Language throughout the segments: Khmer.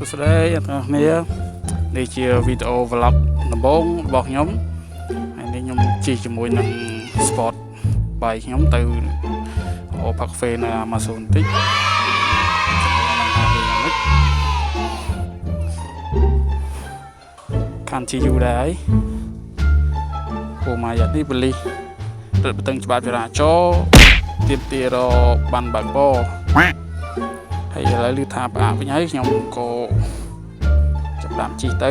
ស្ដីអ្នកទាំងគ្នានេះជាវីដេអូ vlog ដំបូងរបស់ខ្ញុំហើយនេះខ្ញុំជិះជាមួយនឹង sport bike ខ្ញុំទៅផាកាហ្វេនៅ Amazon បន្តិចខាន់ជាយូរដែរពួកមកយ៉ាងនេះបលិសរត់បតឹងច្បាប់ចរាចរណ៍ទៀមទារបានបើកបរហើយឥឡូវឮថាផ្អាកវិញហើយខ្ញុំក៏ចាប់តាមជិះទៅ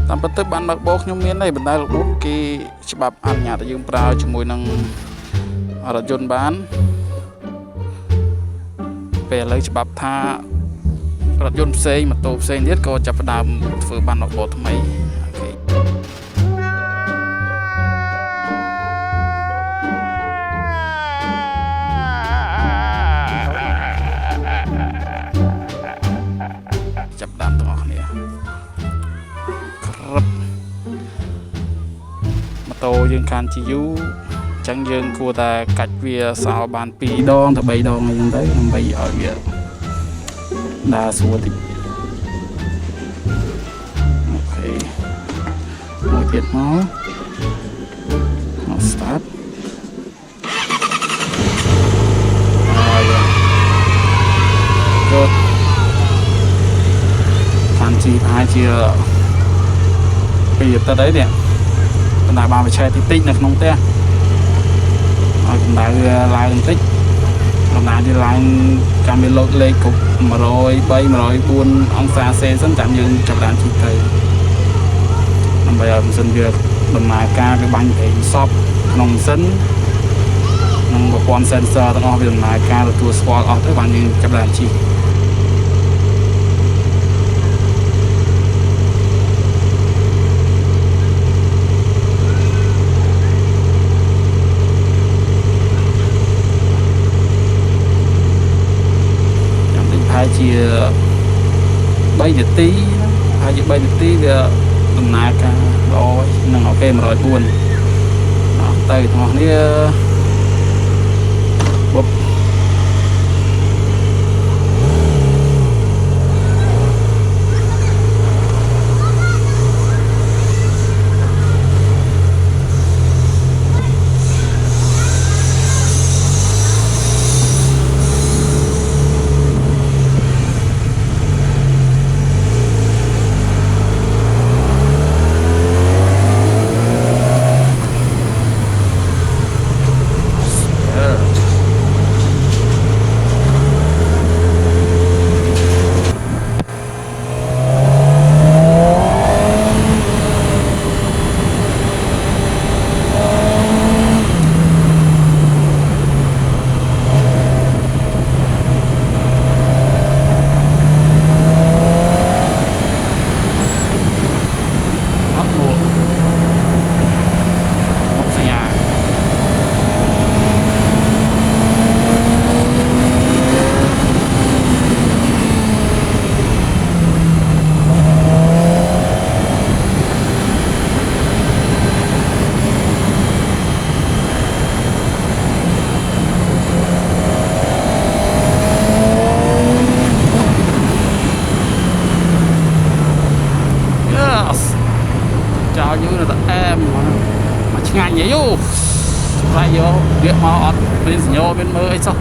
តាមពិតទៅបានបើកបរខ្ញុំមានដែរបណ្ដាលរបួសគេច្បាប់អនុញ្ញាតឲ្យយើងប្រើជាមួយនឹងរថយន្តបានពេលឥឡូវច្បាប់ថារថយន្តផ្សេងម៉ូតូផ្សេងទៀតក៏ចាប់ផ្ដើមធ្វើបានបើកបរថ្មីចាប់ដើមទាំងអស់គ្នាក្រឹបម៉ូតូយើងខានជាយូរអញ្ចឹងយើងគួរតែកាច់វាសោបាន2ដងទៅ3ដងអីចឹងទៅដើម្បីឲ្យវាដើរស្រួលតិចអូខេមួយទៀតមក start goodខានជីប្រហែលជាពីទៅđấyនេះបណ្ដាបានបច្ឆេតិចនៅក្នុងផ្ទះឲ្យកម្ដៅឡើងបន្តិចកម្ដៅវាឡើងចាំវាលោតលេខគ្រប់103 104អង្សាសេសិនចាំយើងចាប់បានជិះទៅដើម្បីឲ្យម៉ាស៊ីនវាដំណើរការវាបាញ់ប្រេងសពក្នុងម៉ាស៊ីននិងប្រព័ន្ធ sensor ទាំងអស់វាដំណើរការទទួលស្គាល់អស់ទៅបានយើងចាប់បានជិះហើយជា3នាទីហើយជា3នាទីវាដំណើរការល្អនឹងអូខេ104អត់ទៅទាំងអស់គ្នាបុបឆ្ងាញ់ហីយោស្រាយយកវាមកអត់មានសញ្ញោមានមើលអីសោះ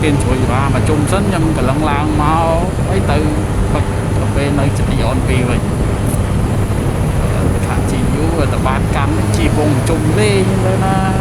tiền chuối ra mà chung sân nhầm cả lăng lang mau ấy từ cà phê nơi chỉ dọn về vậy thằng chị vô rồi tập ban cắn chỉ vùng chung lên rồi na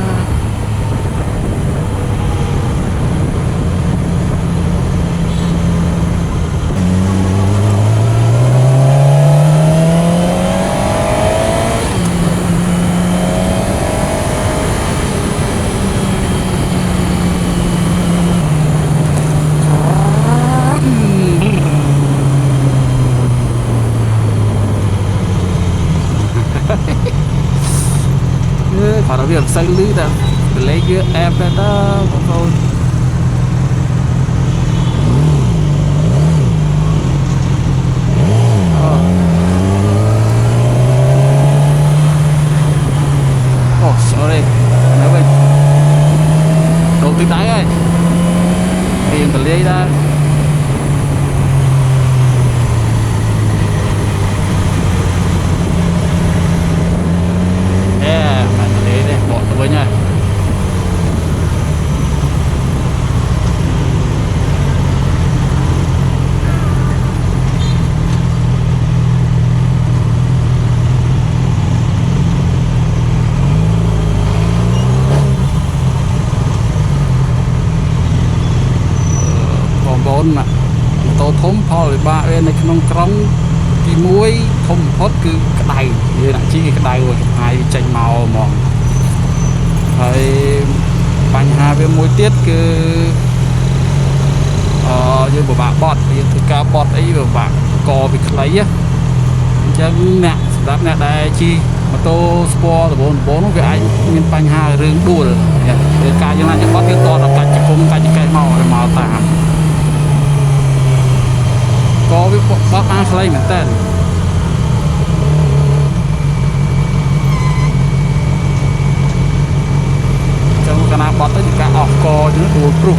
khỏi nói việc xây lưới ta lấy giữa em ra đó thôi oh sorry nói bên đồ tiếng đáy ơi tiền phải lấy ra với nha còn bốn nè tô thốn phò lại ba bên này không cong cái muối thông phốt cứ cái đầy như là chỉ cái đầy rồi hai chanh màu mònហើយបញ្ហាវាមួយទៀតគឺយើងពិបាកបត់យើងធ្វើការបត់អីវាពិបាកកវាខ្លីអញ្ចឹងអ្នកសម្រាប់អ្នកដែលជិះម៉ូតូស្ពណ៌ដំបូងនោះវាអាចមានបញ្ហារឿងដួលពេលការយើងណាយើងបត់យើងតដល់កាច់ជង្គង់កាច់កែមកតាមកវាបត់បានខ្លីមែនតើកាលណាបត់ទៅជាការអស់កជាដួលព្រុស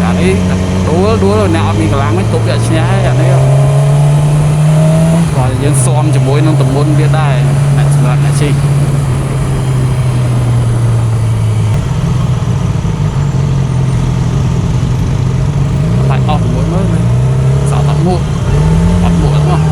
អានេះដួលអ្នកអត់មានកម្លាំងមិនទុកវាឆ្ញាស់អានេះគាត់យើងស៊ាំជាមួយនឹងតំបន់វាដែរអ្នកសម្រាប់អ្នកជិះបាច់អស់មួយមើលសោតអត់មួយអត់មក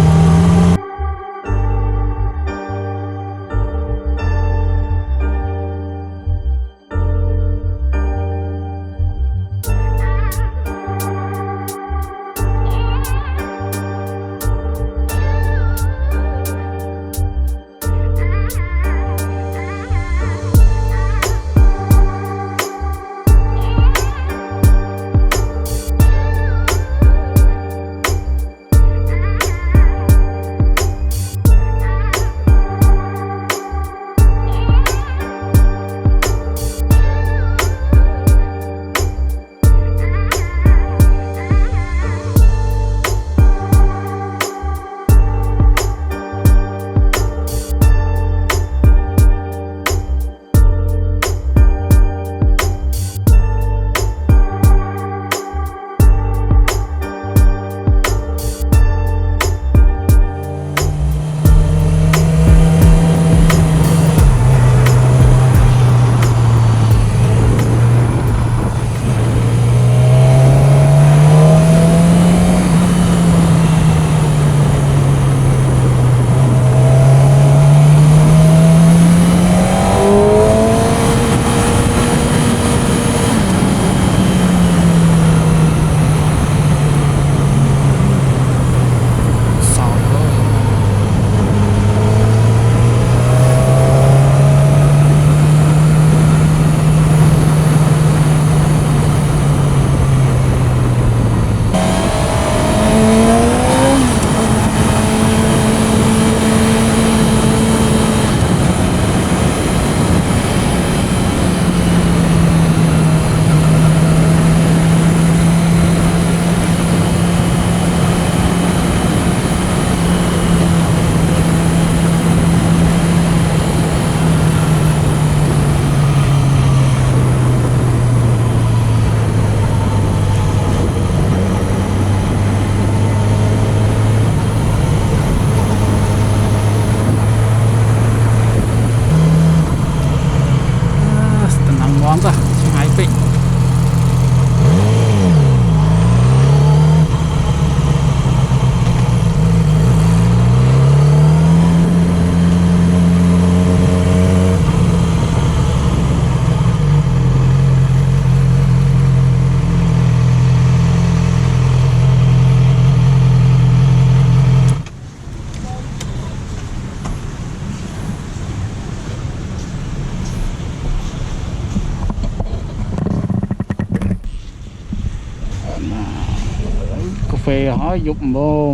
ហ្វេហើយយប់ហ្មង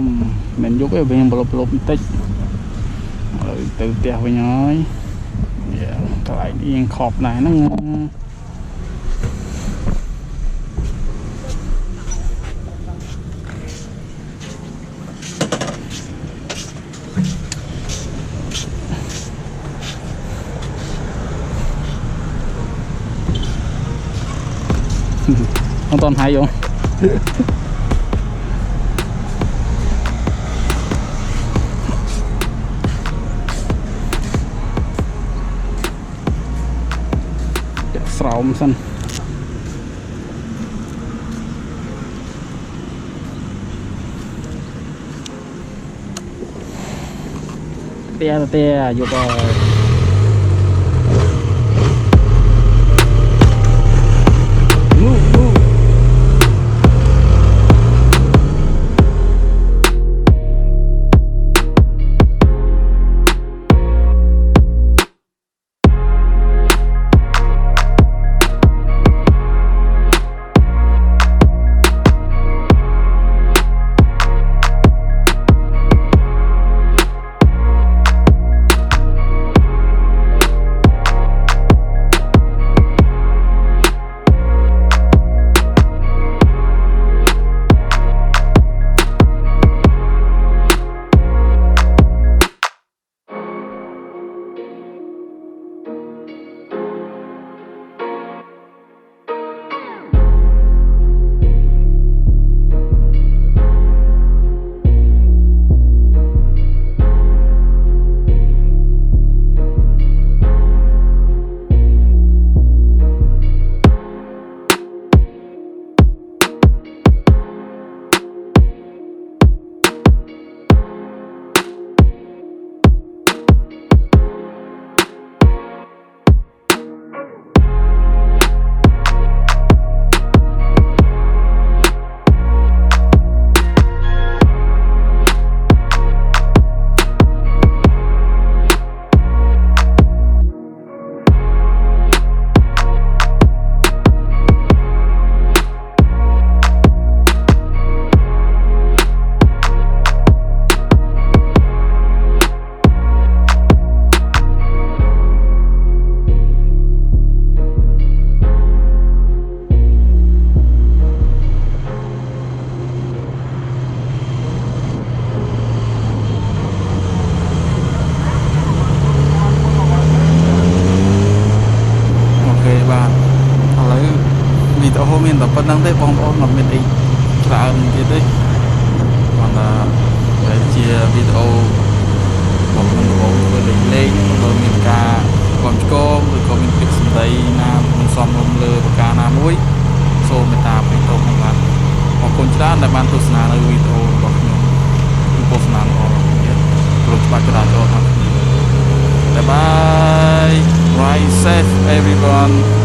មិនយប់ទេវិញលុបបន្តិចហើយទៅផ្ទះវិញហើយកន្លែងនេះខប់ដែរហ្នឹងkhông toàn hay không sòng xanh te vô coiមានតែប៉ុណ្្នឹងទេបងប្អូនមិនមានអីច្រើនទៀតទេគាត់ថាតែជាវីដេអូបងប្អូនធ្វើលេងបើមានការគាំឆ្កងឬក៏មានពាក្យសម្ដីណាមិនសមរម្យលើប្រការណាមួយសូមមេត្តាពេញទោសផងបាទអរគុណច្រើនដែលបានទស្សនានៅវីដេអូរបស់ខ្ញុំគឺទស្សនាល្អទៀតព្រោះច្បាស់ចរាចរណ៍ថាបាយ Ride safe everyone